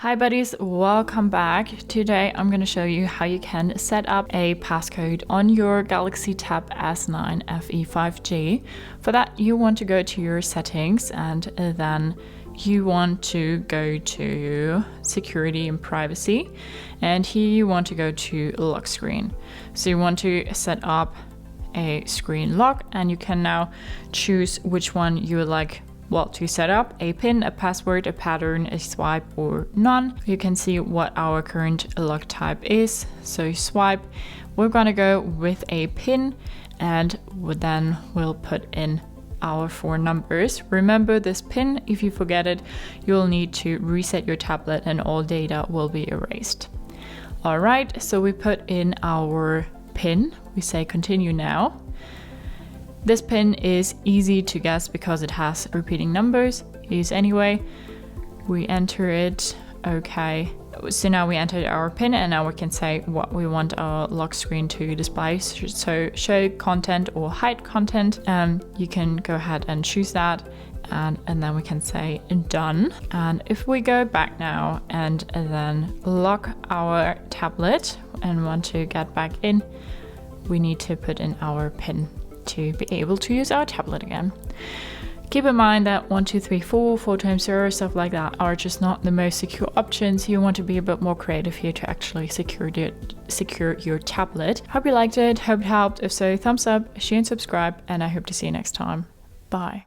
Hi buddies, welcome back. Today I'm going to show you how you can set up a passcode on your Galaxy Tab S9 FE 5G. For that you want to go to your settings and then you want to go to security and privacy, and here you want to go to lock screen. So you want to set up a screen lock, and you can now choose which one you would like to set up: a PIN, a password, a pattern, a swipe, or none. You can see what our current lock type is. So swipe, we're gonna go with a PIN, and then we'll put in our 4 numbers. Remember this PIN, if you forget it, you'll need to reset your tablet and all data will be erased. All right, so we put in our PIN, we say continue now. This PIN is easy to guess because it has repeating numbers. Use anyway. We enter it. Okay. So now we entered our PIN, and now we can say what we want our lock screen to display. So show content or hide content. You can go ahead and choose that, and then we can say done. And if we go back now and then lock our tablet and want to get back in, we need to put in our PIN to be able to use our tablet again. Keep in mind that 1, 2, 3, 4 times 0, stuff like that are just not the most secure options. You want to be a bit more creative here to actually secure your tablet. Hope you liked it, hope it helped. If so, thumbs up, share and subscribe, and I hope to see you next time. Bye.